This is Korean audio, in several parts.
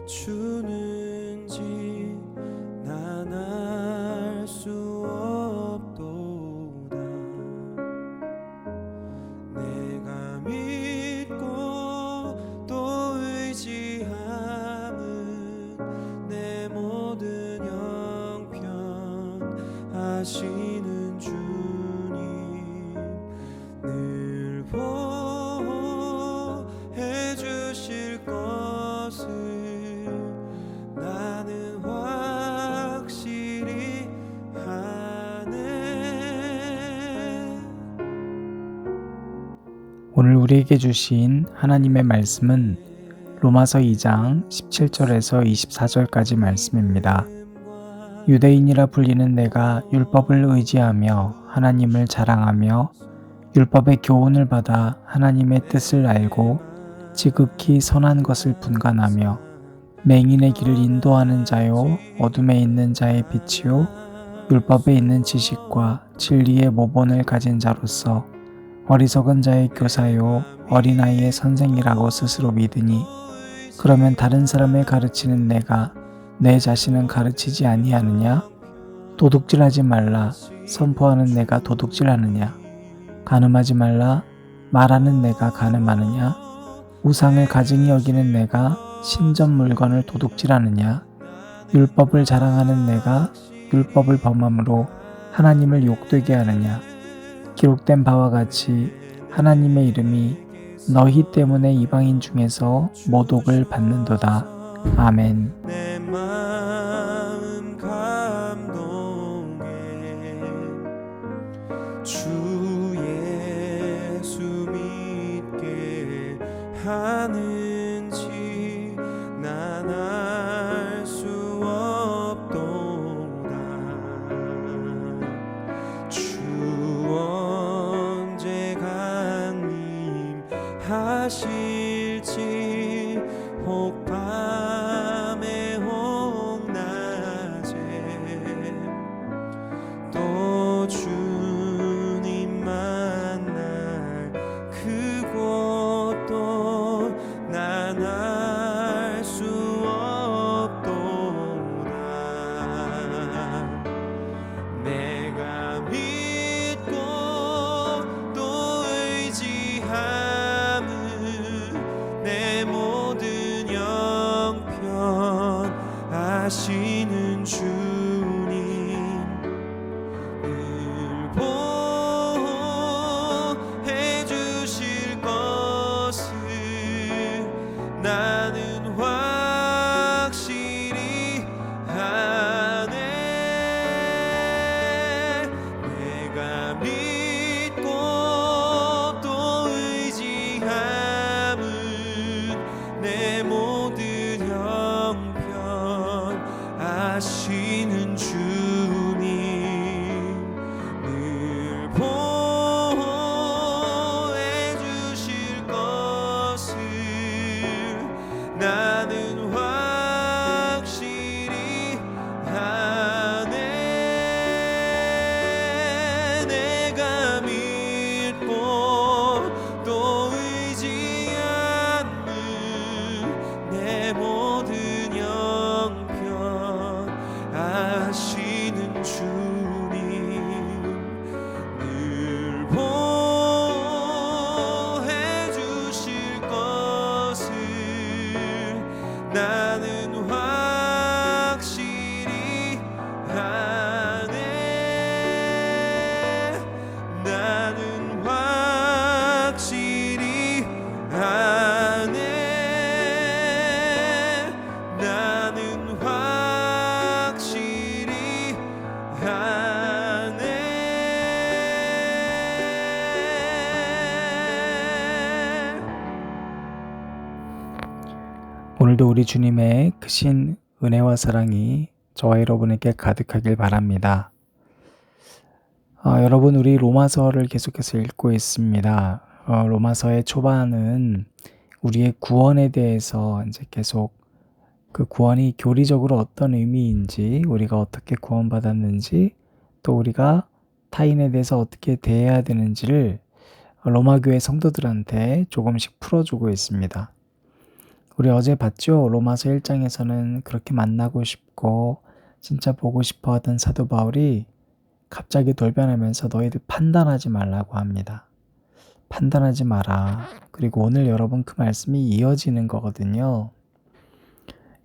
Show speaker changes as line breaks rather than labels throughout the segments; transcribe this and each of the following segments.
주는지 난 알 수 없도다. 내가 믿고 또 의지함은 내 모든 형편 하시는 주님 늘 보호해 주실 것을 나는 확실히 아네.
오늘 우리에게 주신 하나님의 말씀은 로마서 2장 17절에서 24절까지 말씀입니다. 유대인이라 불리는 내가 율법을 의지하며 하나님을 자랑하며 율법의 교훈을 받아 하나님의 뜻을 알고 지극히 선한 것을 분간하며 맹인의 길을 인도하는 자요 어둠에 있는 자의 빛이요 율법에 있는 지식과 진리의 모본을 가진 자로서 어리석은 자의 교사요 어린아이의 선생이라고 스스로 믿으니 그러면 다른 사람을 가르치는 내가 내 자신은 가르치지 아니하느냐? 도둑질하지 말라 선포하는 내가 도둑질하느냐? 간음하지 말라 말하는 내가 간음하느냐? 우상을 가증히 여기는 내가 신전 물건을 도둑질하느냐? 율법을 자랑하는 내가 율법을 범함으로 하나님을 욕되게 하느냐? 기록된 바와 같이 하나님의 이름이 너희 때문에 이방인 중에서 모독을 받는도다. 아멘.
내 마음 감동해 주 예수 믿게 하는지 난 알 수 없도다. 주 언제 강림하실지 혹 밤에 혹 낮에 또 주님 만날 그곳도 난 알 수 없도다. 내가 믿고 또 의지함은 내 모든 형편 아시는 주님 늘 보호해 주실 것을 나는 확실히 아네. 내가 믿고 또 의지함은 내 모든 형편 아시는 주님 늘 보호해 주실 것을 나는 확실히 아네. 내가 믿고 또 의지하는 내 모든 형편 아시는 주님 늘 보호해 주실 것을 나는 확실히 아네. 나는 확실히 아네. 나는 확실히 아네.
오늘도 우리 주님의 크신 은혜와 사랑이 저와 여러분에게 가득하길 바랍니다. 여러분 우리 로마서를 계속해서 읽고 있습니다. 로마서의 초반은 우리의 구원에 대해서 이제 계속 그 구원이 교리적으로 어떤 의미인지, 우리가 어떻게 구원받았는지, 또 우리가 타인에 대해서 어떻게 대해야 되는지를 로마 교회 성도들한테 조금씩 풀어주고 있습니다. 우리 어제 봤죠? 로마서 1장에서는 그렇게 만나고 싶고 진짜 보고 싶어 하던 사도 바울이 갑자기 돌변하면서 너희들 판단하지 말라고 합니다. 판단하지 마라. 그리고 오늘 여러분 그 말씀이 이어지는 거거든요.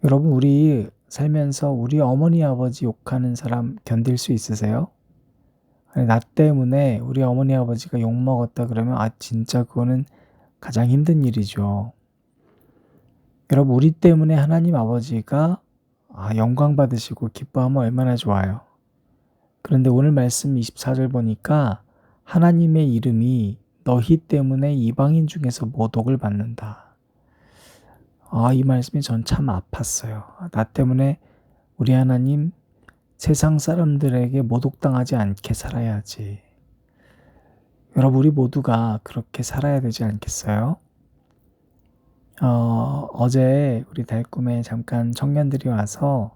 여러분 우리 살면서 우리 어머니 아버지 욕하는 사람 견딜 수 있으세요? 아니, 나 때문에 우리 어머니 아버지가 욕먹었다 그러면 진짜 그거는 가장 힘든 일이죠. 여러분 우리 때문에 하나님 아버지가 영광 받으시고 기뻐하면 얼마나 좋아요. 그런데 오늘 말씀 24절 보니까 하나님의 이름이 너희 때문에 이방인 중에서 모독을 받는다. 이 말씀이 전 참 아팠어요. 나 때문에 우리 하나님 세상 사람들에게 모독당하지 않게 살아야지. 여러분 우리 모두가 그렇게 살아야 되지 않겠어요? 어제 우리 달꿈에 잠깐 청년들이 와서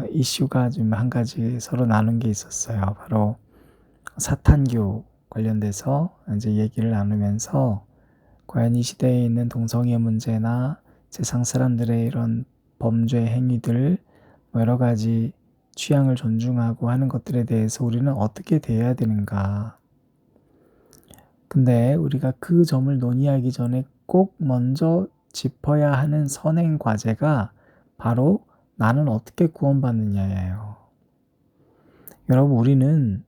이슈가 좀 한 가지 서로 나눈 게 있었어요. 바로 사탄교 관련돼서 이제 얘기를 나누면서 과연 이 시대에 있는 동성애 문제나 세상 사람들의 이런 범죄 행위들 여러 가지 취향을 존중하고 하는 것들에 대해서 우리는 어떻게 대해야 되는가. 근데 우리가 그 점을 논의하기 전에 꼭 먼저 짚어야 하는 선행 과제가 바로 나는 어떻게 구원받느냐예요. 여러분 우리는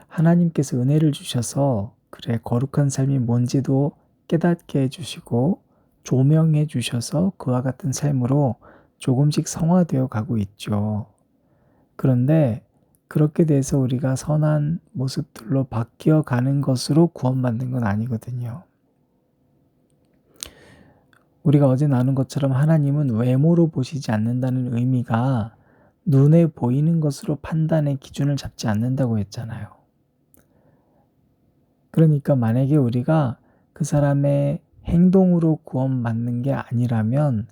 하나님께서 은혜를 주셔서 그래 거룩한 삶이 뭔지도 깨닫게 해주시고 조명해 주셔서 그와 같은 삶으로 조금씩 성화되어 가고 있죠. 그런데 그렇게 돼서 우리가 선한 모습들로 바뀌어 가는 것으로 구원받는 건 아니거든요. 우리가 어제 나눈 것처럼 하나님은 외모로 보시지 않는다는 의미가 눈에 보이는 것으로 판단의 기준을 잡지 않는다고 했잖아요. 그러니까 만약에 우리가 그 사람의 행동으로 구원받는 게 아니라면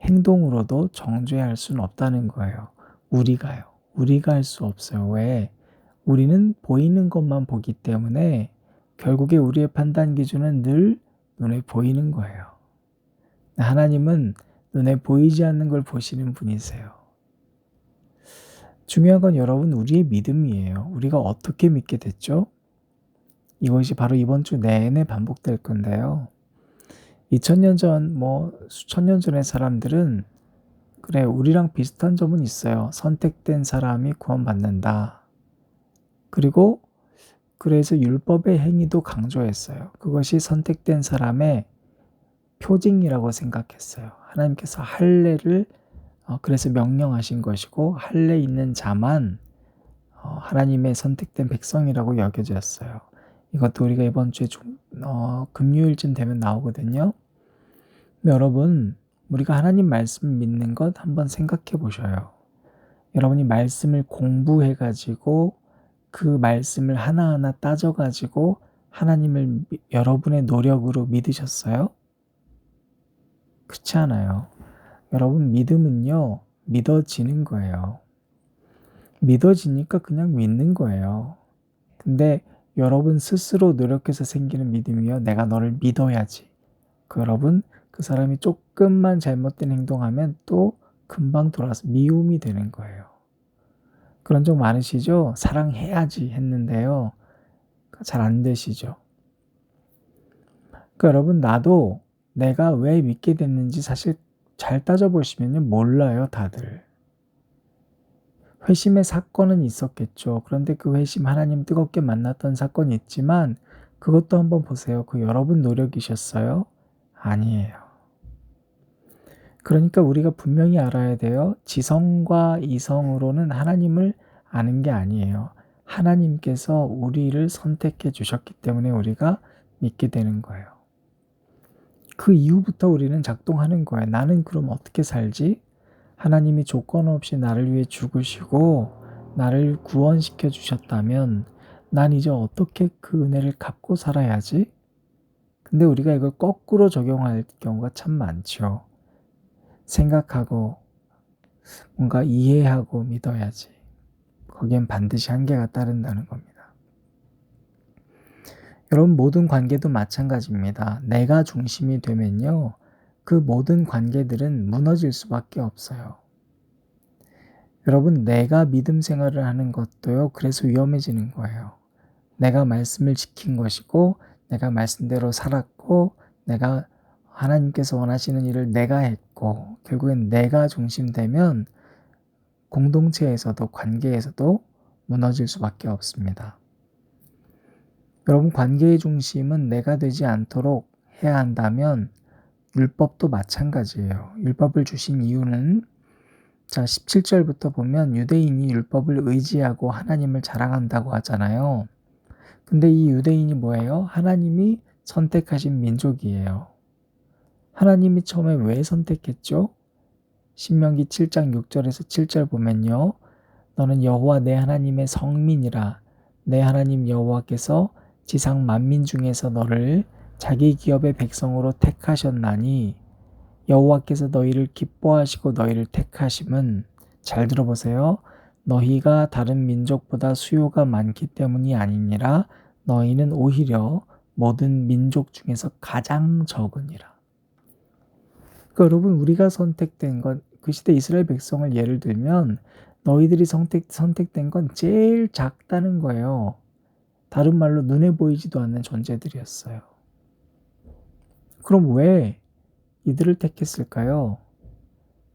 행동으로도 정죄할 수는 없다는 거예요. 우리가 할 수 없어요. 왜? 우리는 보이는 것만 보기 때문에 결국에 우리의 판단 기준은 늘 눈에 보이는 거예요. 하나님은 눈에 보이지 않는 걸 보시는 분이세요. 중요한 건 여러분 우리의 믿음이에요. 우리가 어떻게 믿게 됐죠? 이것이 바로 이번 주 내내 반복될 건데요. 2000년 전, 수천 년 전의 사람들은 그래, 우리랑 비슷한 점은 있어요. 선택된 사람이 구원받는다. 그리고 그래서 율법의 행위도 강조했어요. 그것이 선택된 사람의 표징이라고 생각했어요. 하나님께서 할례를 그래서 명령하신 것이고 할례 있는 자만 하나님의 선택된 백성이라고 여겨졌어요. 이것도 우리가 이번 주에 금요일쯤 되면 나오거든요. 여러분 우리가 하나님 말씀을 믿는 것 한번 생각해 보셔요. 여러분이 말씀을 공부해 가지고 그 말씀을 하나하나 따져 가지고 하나님을 여러분의 노력으로 믿으셨어요? 그렇지 않아요. 여러분 믿음은요 믿어지는 거예요. 믿어지니까 그냥 믿는 거예요. 근데 여러분 스스로 노력해서 생기는 믿음이요. 내가 너를 믿어야지. 여러분 그 사람이 조금만 잘못된 행동하면 또 금방 돌아서 미움이 되는 거예요. 그런 적 많으시죠? 사랑해야지 했는데요. 잘 안 되시죠? 그러니까 여러분 나도 내가 왜 믿게 됐는지 사실 잘 따져보시면요. 몰라요 다들. 회심의 사건은 있었겠죠. 그런데 그 회심 하나님 뜨겁게 만났던 사건이 있지만 그것도 한번 보세요. 그 여러분 노력이셨어요? 아니에요. 그러니까 우리가 분명히 알아야 돼요. 지성과 이성으로는 하나님을 아는 게 아니에요. 하나님께서 우리를 선택해 주셨기 때문에 우리가 믿게 되는 거예요. 그 이후부터 우리는 작동하는 거예요. 나는 그럼 어떻게 살지? 하나님이 조건 없이 나를 위해 죽으시고 나를 구원시켜 주셨다면 난 이제 어떻게 그 은혜를 갚고 살아야지? 근데 우리가 이걸 거꾸로 적용할 경우가 참 많죠. 생각하고 뭔가 이해하고 믿어야지. 거기엔 반드시 한계가 따른다는 겁니다. 여러분 모든 관계도 마찬가지입니다. 내가 중심이 되면요. 그 모든 관계들은 무너질 수밖에 없어요. 여러분, 내가 믿음 생활을 하는 것도요, 그래서 위험해지는 거예요. 내가 말씀을 지킨 것이고, 내가 말씀대로 살았고, 내가 하나님께서 원하시는 일을 내가 했고, 결국엔 내가 중심되면 공동체에서도 관계에서도 무너질 수밖에 없습니다. 여러분, 관계의 중심은 내가 되지 않도록 해야 한다면 율법도 마찬가지예요. 율법을 주신 이유는 17절부터 보면 유대인이 율법을 의지하고 하나님을 자랑한다고 하잖아요. 근데 이 유대인이 뭐예요? 하나님이 선택하신 민족이에요. 하나님이 처음에 왜 선택했죠? 신명기 7장 6절에서 7절 보면요. 너는 여호와 내 하나님의 성민이라. 내 하나님 여호와께서 지상 만민 중에서 너를 자기 기업의 백성으로 택하셨나니 여호와께서 너희를 기뻐하시고 너희를 택하심은, 잘 들어보세요. 너희가 다른 민족보다 수요가 많기 때문이 아니니라. 너희는 오히려 모든 민족 중에서 가장 적으니라. 그러니까 여러분, 우리가 선택된 건, 그 시대 이스라엘 백성을 예를 들면 너희들이 선택된 건 제일 작다는 거예요. 다른 말로 눈에 보이지도 않는 존재들이었어요. 그럼 왜 이들을 택했을까요?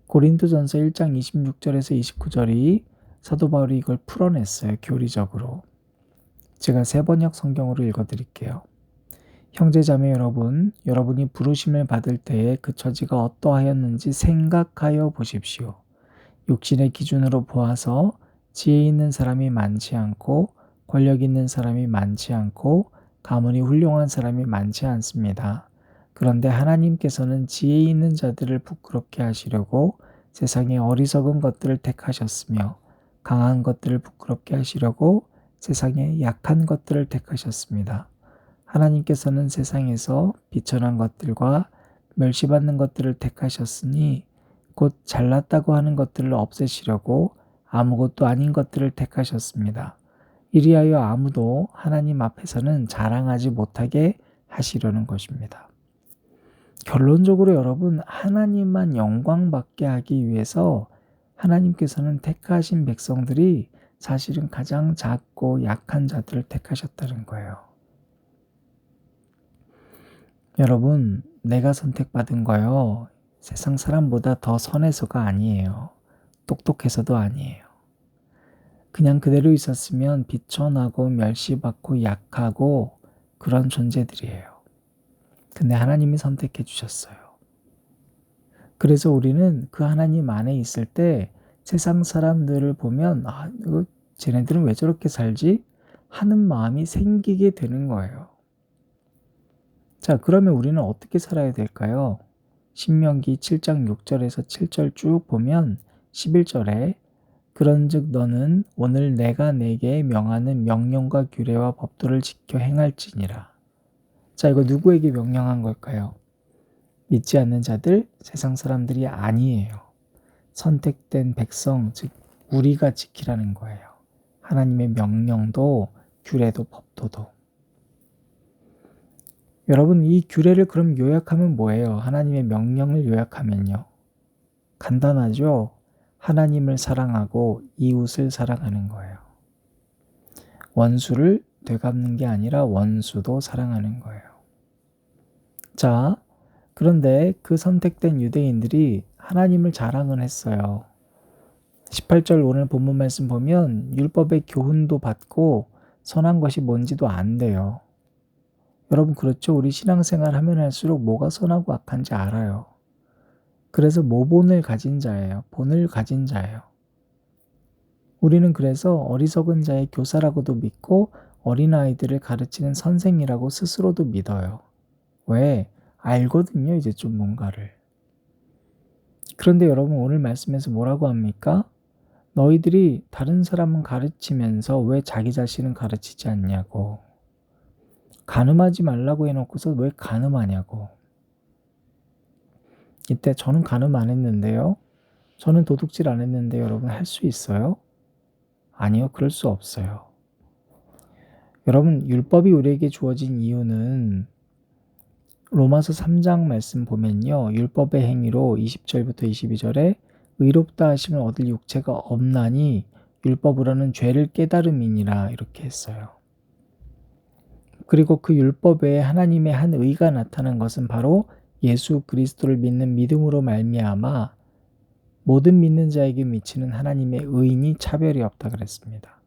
고린도전서 1장 26절에서 29절이 사도 바울이 이걸 풀어냈어요. 교리적으로. 제가 세번역 성경으로 읽어드릴게요. 형제자매 여러분, 여러분이 부르심을 받을 때에 그 처지가 어떠하였는지 생각하여 보십시오. 육신의 기준으로 보아서 지혜 있는 사람이 많지 않고 권력 있는 사람이 많지 않고 가문이 훌륭한 사람이 많지 않습니다. 그런데 하나님께서는 지혜 있는 자들을 부끄럽게 하시려고 세상의 어리석은 것들을 택하셨으며 강한 것들을 부끄럽게 하시려고 세상의 약한 것들을 택하셨습니다. 하나님께서는 세상에서 비천한 것들과 멸시받는 것들을 택하셨으니 곧 잘났다고 하는 것들을 없애시려고 아무것도 아닌 것들을 택하셨습니다. 이리하여 아무도 하나님 앞에서는 자랑하지 못하게 하시려는 것입니다. 결론적으로 여러분, 하나님만 영광받게 하기 위해서 하나님께서는 택하신 백성들이 사실은 가장 작고 약한 자들을 택하셨다는 거예요. 여러분, 내가 선택받은 거요, 세상 사람보다 더 선해서가 아니에요. 똑똑해서도 아니에요. 그냥 그대로 있었으면 비천하고 멸시받고 약하고 그런 존재들이에요. 근데 하나님이 선택해 주셨어요. 그래서 우리는 그 하나님 안에 있을 때 세상 사람들을 보면 쟤네들은 왜 저렇게 살지? 하는 마음이 생기게 되는 거예요. 자, 그러면 우리는 어떻게 살아야 될까요? 신명기 7장 6절에서 7절 쭉 보면 11절에 그런즉 너는 오늘 내가 네게 명하는 명령과 규례와 법도를 지켜 행할지니라. 자, 이거 누구에게 명령한 걸까요? 믿지 않는 자들, 세상 사람들이 아니에요. 선택된 백성, 즉 우리가 지키라는 거예요. 하나님의 명령도 규례도 법도도. 여러분, 이 규례를 그럼 요약하면 뭐예요? 하나님의 명령을 요약하면요. 간단하죠? 하나님을 사랑하고 이웃을 사랑하는 거예요. 원수를 되갚는 게 아니라 원수도 사랑하는 거예요. 자, 그런데 그 선택된 유대인들이 하나님을 자랑을 했어요. 18절 오늘 본문 말씀 보면 율법의 교훈도 받고 선한 것이 뭔지도 안 돼요. 여러분, 그렇죠? 우리 신앙생활 하면 할수록 뭐가 선하고 악한지 알아요. 그래서 모본을 가진 자예요. 본을 가진 자예요. 우리는 그래서 어리석은 자의 교사라고도 믿고 어린아이들을 가르치는 선생이라고 스스로도 믿어요. 왜? 알거든요, 이제 좀 뭔가를. 그런데 여러분, 오늘 말씀에서 뭐라고 합니까? 너희들이 다른 사람은 가르치면서 왜 자기 자신은 가르치지 않냐고. 간음하지 말라고 해놓고서 왜 간음하냐고. 이때 저는 간음 안 했는데요. 저는 도둑질 안 했는데 여러분, 할 수 있어요? 아니요, 그럴 수 없어요. 여러분, 율법이 우리에게 주어진 이유는 로마서 3장 말씀 보면요. 율법의 행위로 20절부터 22절에 의롭다 하심을 얻을 육체가 없나니 율법으로는 죄를 깨달음이니라 이렇게 했어요. 그리고 그 율법 외에 하나님의 한 의가 나타난 것은 바로 예수 그리스도를 믿는 믿음으로 말미암아 모든 믿는 자에게 미치는 하나님의 의인이 차별이 없다 그랬습니다.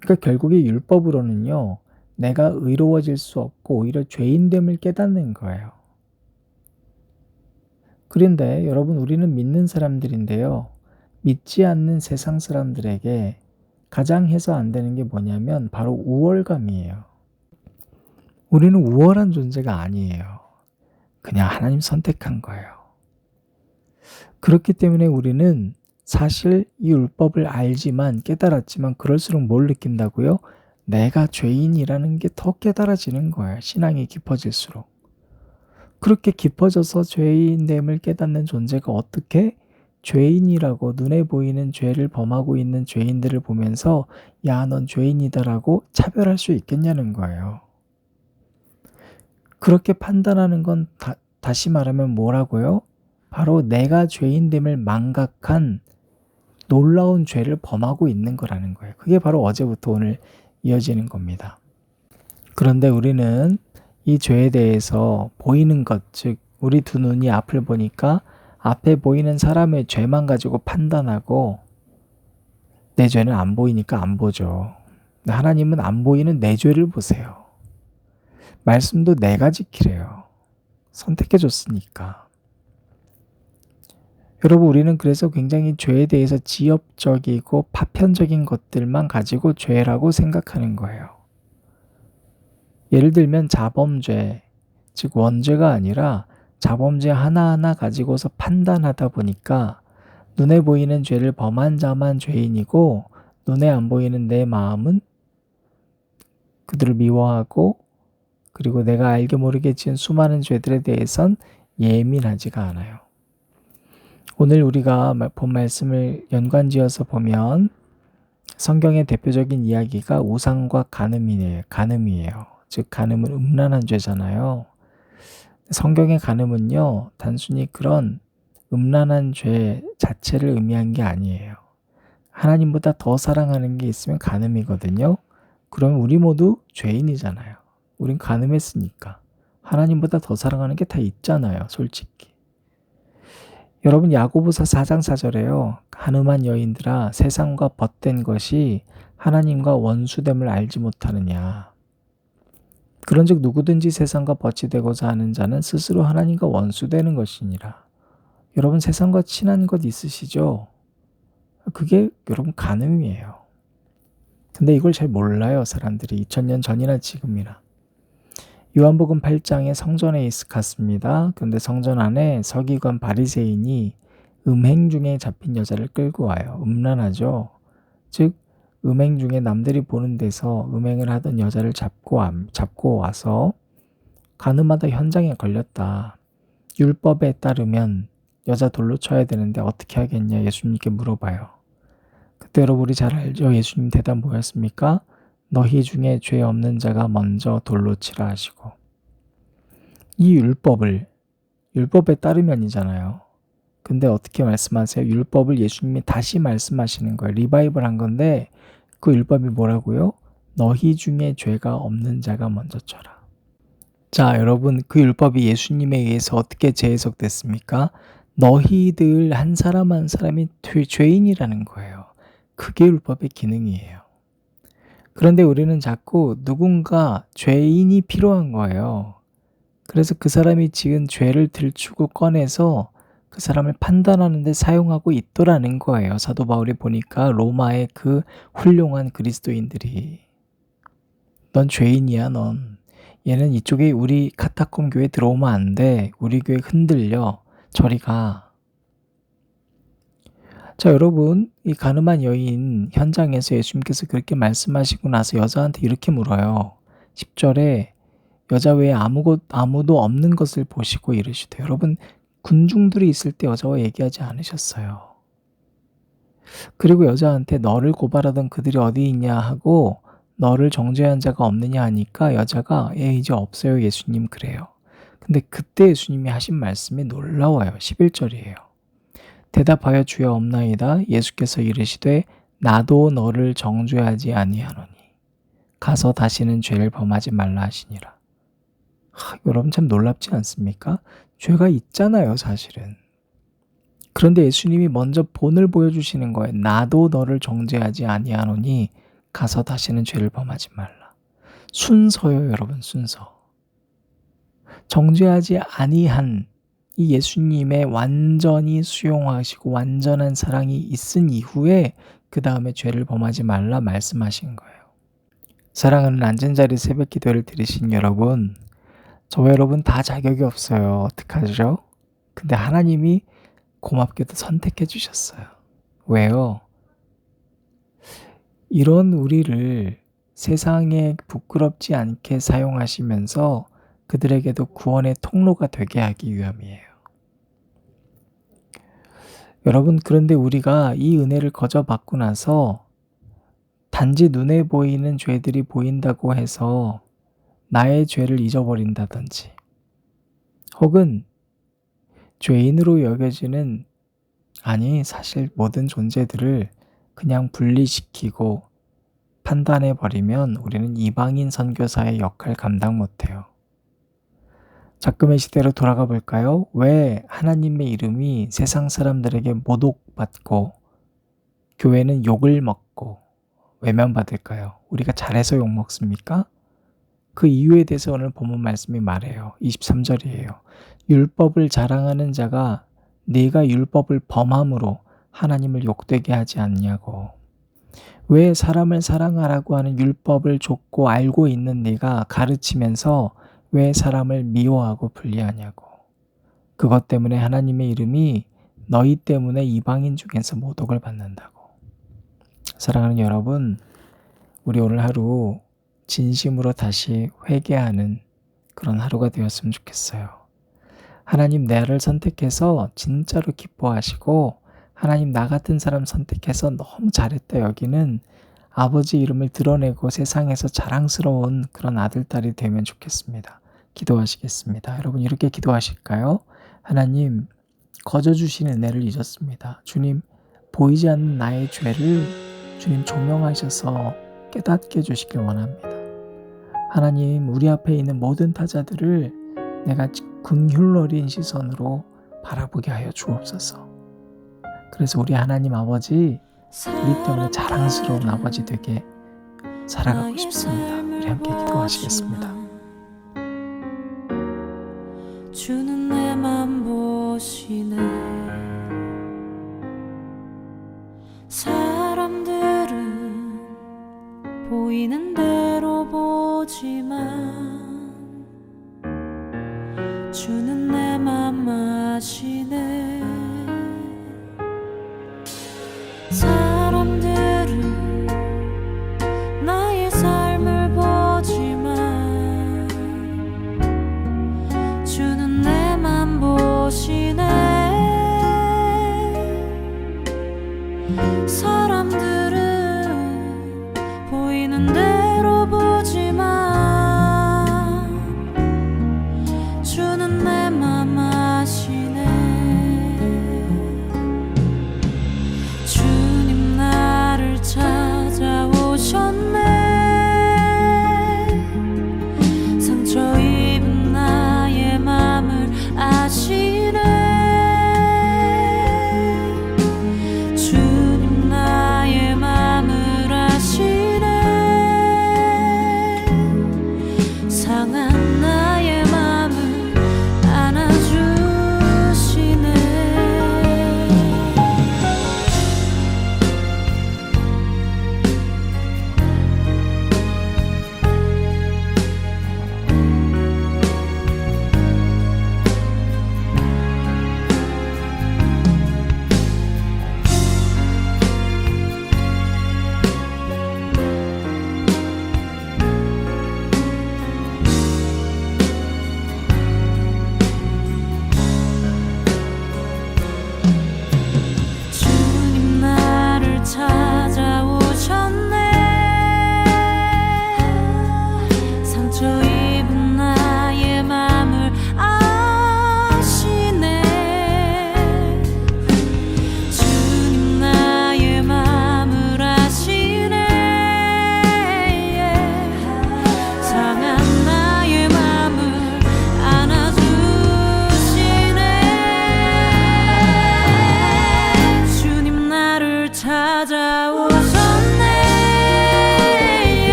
그러니까 결국에 율법으로는요. 내가 의로워질 수 없고 오히려 죄인됨을 깨닫는 거예요. 그런데 여러분 우리는 믿는 사람들인데요. 믿지 않는 세상 사람들에게 가장 해서 안 되는 게 뭐냐면 바로 우월감이에요. 우리는 우월한 존재가 아니에요. 그냥 하나님 선택한 거예요. 그렇기 때문에 우리는 사실 이 율법을 알지만 깨달았지만 그럴수록 뭘 느낀다고요? 내가 죄인이라는 게 더 깨달아지는 거예요. 신앙이 깊어질수록. 그렇게 깊어져서 죄인됨을 깨닫는 존재가 어떻게 죄인이라고 눈에 보이는 죄를 범하고 있는 죄인들을 보면서 야, 넌 죄인이다라고 차별할 수 있겠냐는 거예요. 그렇게 판단하는 건 다시 말하면 뭐라고요? 바로 내가 죄인됨을 망각한 놀라운 죄를 범하고 있는 거라는 거예요. 그게 바로 어제부터 오늘 이어지는 겁니다. 그런데 우리는 이 죄에 대해서 보이는 것, 즉 우리 두 눈이 앞을 보니까 앞에 보이는 사람의 죄만 가지고 판단하고 내 죄는 안 보이니까 안 보죠. 하나님은 안 보이는 내 죄를 보세요. 말씀도 내가 지키래요. 선택해 줬으니까. 여러분 우리는 그래서 굉장히 죄에 대해서 지엽적이고 파편적인 것들만 가지고 죄라고 생각하는 거예요. 예를 들면 자범죄, 즉 원죄가 아니라 자범죄 하나하나 가지고서 판단하다 보니까 눈에 보이는 죄를 범한 자만 죄인이고 눈에 안 보이는 내 마음은 그들을 미워하고 그리고 내가 알게 모르게 지은 수많은 죄들에 대해선 예민하지가 않아요. 오늘 우리가 본 말씀을 연관지어서 보면 성경의 대표적인 이야기가 우상과 간음이에요. 즉 간음은 음란한 죄잖아요. 성경의 간음은요. 단순히 그런 음란한 죄 자체를 의미한 게 아니에요. 하나님보다 더 사랑하는 게 있으면 간음이거든요. 그러면 우리 모두 죄인이잖아요. 우린 간음했으니까. 하나님보다 더 사랑하는 게 다 있잖아요. 솔직히. 여러분 야고보서 4장 4절에요. 간음한 여인들아 세상과 벗된 것이 하나님과 원수됨을 알지 못하느냐. 그런즉 누구든지 세상과 벗이 되고자 하는 자는 스스로 하나님과 원수되는 것이니라. 여러분 세상과 친한 것 있으시죠? 그게 여러분 간음이에요. 근데 이걸 잘 몰라요. 사람들이 2000년 전이나 지금이나. 요한복음 8장에 성전에 갔습니다. 그런데 성전 안에 서기관 바리새인이 음행 중에 잡힌 여자를 끌고 와요. 음란하죠. 즉 음행 중에 남들이 보는 데서 음행을 하던 여자를 잡고 와서 간음하다 현장에 걸렸다. 율법에 따르면 여자 돌로 쳐야 되는데 어떻게 하겠냐 예수님께 물어봐요. 그때 여러분 우리 잘 알죠? 예수님 대답 뭐였습니까? 너희 중에 죄 없는 자가 먼저 돌로 치라 하시고. 이 율법에 따르면이잖아요. 근데 어떻게 말씀하세요? 율법을 예수님이 다시 말씀하시는 거예요. 리바이벌 한 건데 그 율법이 뭐라고요? 너희 중에 죄가 없는 자가 먼저 쳐라. 자, 여러분 그 율법이 예수님에 의해서 어떻게 재해석됐습니까? 너희들 한 사람 한 사람이 죄인이라는 거예요. 그게 율법의 기능이에요. 그런데 우리는 자꾸 누군가 죄인이 필요한 거예요. 그래서 그 사람이 지은 죄를 들추고 꺼내서 그 사람을 판단하는 데 사용하고 있더라는 거예요. 사도 바울이 보니까 로마의 그 훌륭한 그리스도인들이 넌 죄인이야 넌. 얘는 이쪽에 우리 카타콤 교회 들어오면 안 돼. 우리 교회 흔들려. 저리 가. 자 여러분 이 간음한 여인 현장에서 예수님께서 그렇게 말씀하시고 나서 여자한테 이렇게 물어요. 10절에 여자 외에 아무도 없는 것을 보시고 이르시되 여러분 군중들이 있을 때 여자와 얘기하지 않으셨어요. 그리고 여자한테 너를 고발하던 그들이 어디 있냐 하고 너를 정죄한 자가 없느냐 하니까 여자가 이제 없어요 예수님 그래요. 근데 그때 예수님이 하신 말씀이 놀라워요. 11절이에요. 대답하여 주여 없나이다. 예수께서 이르시되 나도 너를 정죄하지 아니하노니 가서 다시는 죄를 범하지 말라 하시니라. 여러분 참 놀랍지 않습니까? 죄가 있잖아요 사실은. 그런데 예수님이 먼저 본을 보여주시는 거예요. 나도 너를 정죄하지 아니하노니 가서 다시는 죄를 범하지 말라. 순서요 여러분 순서. 정죄하지 아니한 이 예수님의 완전히 수용하시고 완전한 사랑이 있은 이후에 그 다음에 죄를 범하지 말라 말씀하신 거예요. 사랑하는 앉은자리 새벽기도를 들으신 여러분, 저와 여러분 다 자격이 없어요. 어떡하죠? 근데 하나님이 고맙게도 선택해 주셨어요. 왜요? 이런 우리를 세상에 부끄럽지 않게 사용하시면서 그들에게도 구원의 통로가 되게 하기 위함이에요. 여러분 그런데 우리가 이 은혜를 거저 받고 나서 단지 눈에 보이는 죄들이 보인다고 해서 나의 죄를 잊어버린다든지 혹은 죄인으로 여겨지는 사실 모든 존재들을 그냥 분리시키고 판단해버리면 우리는 이방인 선교사의 역할 감당 못해요. 작금의 시대로 돌아가 볼까요? 왜 하나님의 이름이 세상 사람들에게 모독받고 교회는 욕을 먹고 외면받을까요? 우리가 잘해서 욕 먹습니까? 그 이유에 대해서 오늘 본문 말씀이 말해요. 23절이에요. 율법을 자랑하는 자가 네가 율법을 범함으로 하나님을 욕되게 하지 않냐고. 왜 사람을 사랑하라고 하는 율법을 줬고 알고 있는 네가 가르치면서 왜 사람을 미워하고 분리하냐고. 그것 때문에 하나님의 이름이 너희 때문에 이방인 중에서 모독을 받는다고. 사랑하는 여러분, 우리 오늘 하루 진심으로 다시 회개하는 그런 하루가 되었으면 좋겠어요. 하나님 나를 선택해서 진짜로 기뻐하시고 하나님 나 같은 사람 선택해서 너무 잘했다 여기는 아버지 이름을 드러내고 세상에서 자랑스러운 그런 아들, 딸이 되면 좋겠습니다. 기도하시겠습니다. 여러분 이렇게 기도하실까요? 하나님 거저 주신 은혜를 잊었습니다. 주님 보이지 않는 나의 죄를 주님 조명하셔서 깨닫게 해주시길 원합니다. 하나님 우리 앞에 있는 모든 타자들을 내가 긍휼 어린 시선으로 바라보게 하여 주옵소서. 그래서 우리 하나님 아버지 우리 때문에 자랑스러운 아버지 되게 살아가고 싶습니다. 우리 함께 기도하시겠습니다.
주는 내 맘 보시네. 사람들은 보이는 대로 보지만 주는 내 맘 아시네. 사람들은 나의 삶을 보지만 주는 내 맘 보시네. 사람들은 보이는 대로 보지만 주는 내 맘 아시네. 주님 나를 찾아오셨네. 상처 입은 나의 맘을 아시네. 주님 나의 맘을 아시네. 상한 나의 맘을 안아주시네.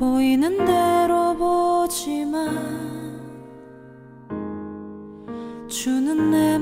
보이는 대로 보지만 주는 내